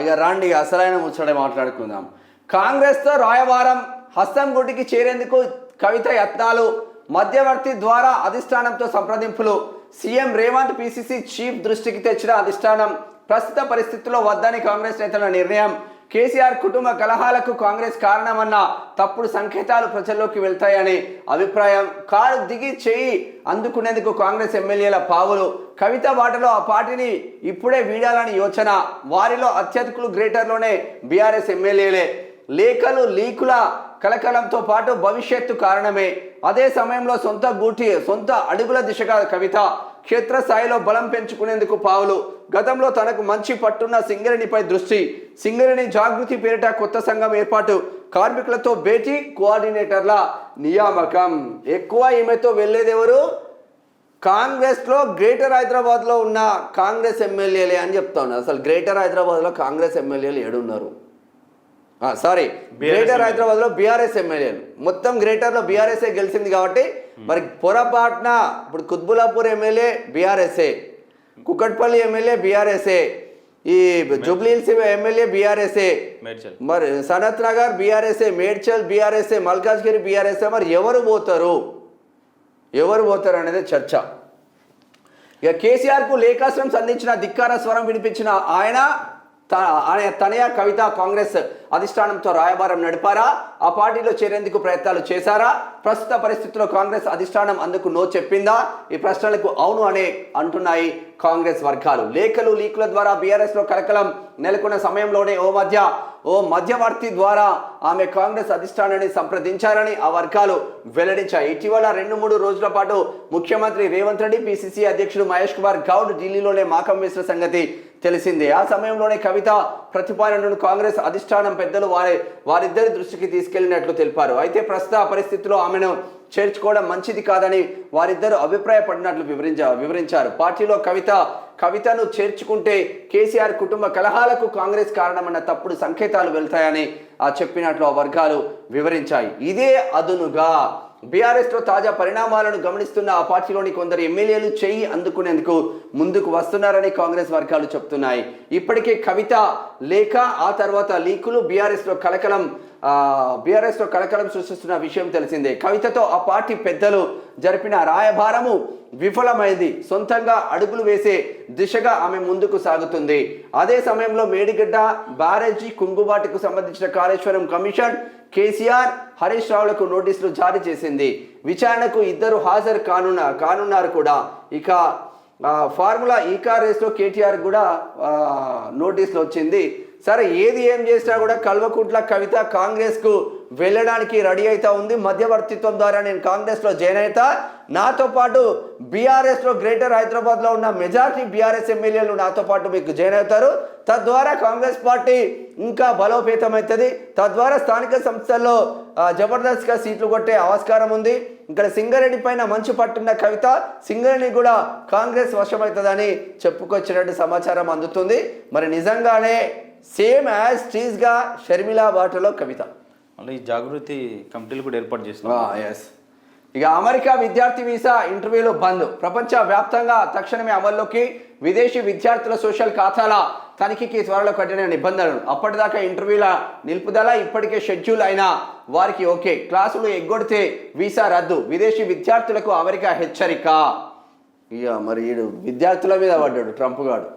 ఇక రండి అసలైన ముచ్చట మాట్లాడుకుందాం. కాంగ్రెస్తో రాయబారం హస్తం గుడ్డికి చేరేందుకు కవిత యత్నాలు, మధ్యవర్తి ద్వారా అధిష్టానంతో సంప్రదింపులు. సీఎం రేవంత్ పిసిసి చీఫ్ దృష్టికి తెచ్చిన అధిష్టానం ప్రస్తుత పరిస్థితుల్లో వద్దని కాంగ్రెస్ నేతల నిర్ణయం. కేసీఆర్ కుటుంబ కలహాలకు కాంగ్రెస్ కారణమన్న తప్పుడు సంకేతాలు ప్రజల్లోకి వెళ్తాయని అభిప్రాయం. కారు దిగి చేయి అందుకునేందుకు కాంగ్రెస్ ఎమ్మెల్యేల పావులు. కవిత బాటలో ఆ పార్టీని ఇప్పుడే వీడాలని యోచన. వారిలో అత్యధికులు గ్రేటర్లోనే బీఆర్ఎస్ ఎమ్మెల్యేలే. లేఖలు లీకుల కలకలంతో పాటు భవిష్యత్తు కారణమే. అదే సమయంలో సొంత అడుగుల దిశగా కవిత క్షేత్రస్థాయిలో బలం పెంచుకునేందుకు పావులు. గతంలో తనకు మంచి పట్టున్న సింగరేణిపై దృష్టి. సింగరేణి జాగృతి పేరిట కొత్త సంఘం ఏర్పాటు. కార్మికులతో భేటీ, కోఆర్డినేటర్ల నియామకం. ఎక్కువ ఈమెతో వెళ్ళేదెవరు? కాంగ్రెస్లో గ్రేటర్ హైదరాబాద్లో ఉన్న కాంగ్రెస్ ఎమ్మెల్యేలే అని చెప్తా ఉన్నారు. అసలు గ్రేటర్ హైదరాబాద్లో కాంగ్రెస్ ఎమ్మెల్యేలు ఏడున్నారు? గ్రేటర్ హైదరాబాద్ లో బీఆర్ఎస్ ఎమ్మెల్యేలు. మొత్తం గ్రేటర్ లో బీఆర్ఎస్ఏ గెలిచింది కాబట్టి మరి పొరపాటున ఇప్పుడు కుత్బులాపూర్ ఎమ్మెల్యే బీఆర్ఎస్ఏ, కుకట్పల్లి ఎమ్మెల్యే బీఆర్ఎస్ఏ, ఈ జూబ్లీహిల్స్ ఎమ్మెల్యే బీఆర్ఎస్ఏ, మరి సనత్ నగర్ బీఆర్ఎస్ఏ, మేడ్చల్ బీఆర్ఎస్ఏ, మల్కాజ్గిరి బీఆర్ఎస్ఏ. మరి ఎవరు పోతారు అనేది చర్చ. ఇక కేసీఆర్ కు లేఖాస్త్రం సంధించిన ధిక్కార స్వరం వినిపించిన ఆయన తనయ కవిత కాంగ్రెస్ అధిష్టానంతో రాయబారం నడిపారా? ఆ పార్టీలో చేరేందుకు ప్రయత్నాలు చేశారా? ప్రస్తుత పరిస్థితుల్లో కాంగ్రెస్ అధిష్టానం అందుకు నో చెప్పిందా? ఈ ప్రశ్నలకు అవును అనే అంటున్నాయి కాంగ్రెస్ వర్గాలు. లేఖలు లీకుల ద్వారా బీఆర్ఎస్ లో కలకలం నెలకొన్న సమయంలోనే ఓ మధ్యవర్తి ద్వారా ఆమె కాంగ్రెస్ అధిష్టానాన్ని సంప్రదించారని ఆ వర్గాలు వెల్లడించాయి. ఇటీవల 2-3 రోజుల పాటు ముఖ్యమంత్రి రేవంత్ రెడ్డి, పిసిసి అధ్యక్షుడు మహేష్ కుమార్ గౌడ్ ఢిల్లీలోనే మాకం వేసిన సంగతి తెలిసిందే. ఆ సమయంలోనే కవిత ప్రతిపాదనను కాంగ్రెస్ అధిష్టానం పెద్దలు వారిద్దరి దృష్టికి తీసుకెళ్లినట్లు తెలిపారు. అయితే ప్రస్తుత పరిస్థితుల్లో ఆమెను చేర్చుకోవడం మంచిది కాదని వారిద్దరు అభిప్రాయపడినట్లు వివరించారు. పార్టీలో కవితను చేర్చుకుంటే కేసీఆర్ కుటుంబ కలహాలకు కాంగ్రెస్ కారణమన్న తప్పుడు సంకేతాలు వెళ్తాయని చెప్పినట్లు ఆ వర్గాలు వివరించాయి. ఇదే అదునుగా బీఆర్ఎస్ లో తాజా పరిణామాలను గమనిస్తున్న ఆ పార్టీలోని కొందరు ఎమ్మెల్యేలు చేయి అందుకునేందుకు ముందుకు వస్తున్నారని కాంగ్రెస్ వర్గాలు చెప్తున్నాయి. ఇప్పటికే కవిత లేఖ, ఆ తర్వాత లీకులు బీఆర్ఎస్ లో కలకలం సృష్టిస్తున్న విషయం తెలిసిందే. కవితతో ఆ పార్టీ పెద్దలు జరిపిన రాయబారము విఫలమైంది. సొంతంగా అడుగులు వేసే దిశగా ఆమె ముందుకు సాగుతుంది. అదే సమయంలో మేడిగడ్డ బ్యారేజీ కుంగుబాటుకు సంబంధించిన కాళేశ్వరం కమిషన్ కేసీఆర్, హరీష్ రావులకు నోటీసులు జారీ చేసింది. విచారణకు ఇద్దరు హాజరు కానున్నారు కూడా. ఇక ఫార్ములా ఈ కార్ రేస్లో కేటీఆర్ కూడా నోటీసులు వచ్చింది. సరే, ఏం చేసినా కూడా కల్వకుంట్ల కవిత కాంగ్రెస్కు వెళ్ళడానికి రెడీ అవుతా ఉంది. మధ్యవర్తిత్వం ద్వారా నేను కాంగ్రెస్లో జాయిన్ అవుతా, నాతో పాటు బీఆర్ఎస్లో గ్రేటర్ హైదరాబాద్లో ఉన్న మెజారిటీ బీఆర్ఎస్ ఎమ్మెల్యేలు నాతో పాటు మీకు జాయిన్ అవుతారు. తద్వారా కాంగ్రెస్ పార్టీ ఇంకా బలోపేతం అవుతుంది. తద్వారా స్థానిక సంస్థల్లో జబర్దస్త్గా సీట్లు కొట్టే ఆస్కారం ఉంది. ఇక్కడ సింగరేణి పైన మంచి పట్టున్న కవిత సింగరేణి కూడా కాంగ్రెస్ వశమవుతుందని చెప్పుకొచ్చినట్టు సమాచారం అందుతుంది. మరి నిజంగానే సేమ్ యాజ్ టీజ్గా షర్మిలా బాటలో కవిత. మళ్ళీ ఈ జాగృతి కమిటీలు కూడా ఏర్పాటు చేస్తున్నారు. ఎస్. ఇక అమెరికా విద్యార్థి వీసా ఇంటర్వ్యూలు బంద్. ప్రపంచ వ్యాప్తంగా తక్షణమే అమల్లోకి. విదేశీ విద్యార్థుల సోషల్ ఖాతాల తనిఖీకి త్వరలో కఠిన నిబంధనలు. అప్పటిదాకా ఇంటర్వ్యూల నిలుపుదల. ఇప్పటికే షెడ్యూల్ అయినా వారికి ఓకే. క్లాసులు ఎగ్గొడితే వీసా రద్దు. విదేశీ విద్యార్థులకు అమెరికా హెచ్చరిక. ఇక మరి విద్యార్థుల మీద పడ్డాడు ట్రంప్ గాడు.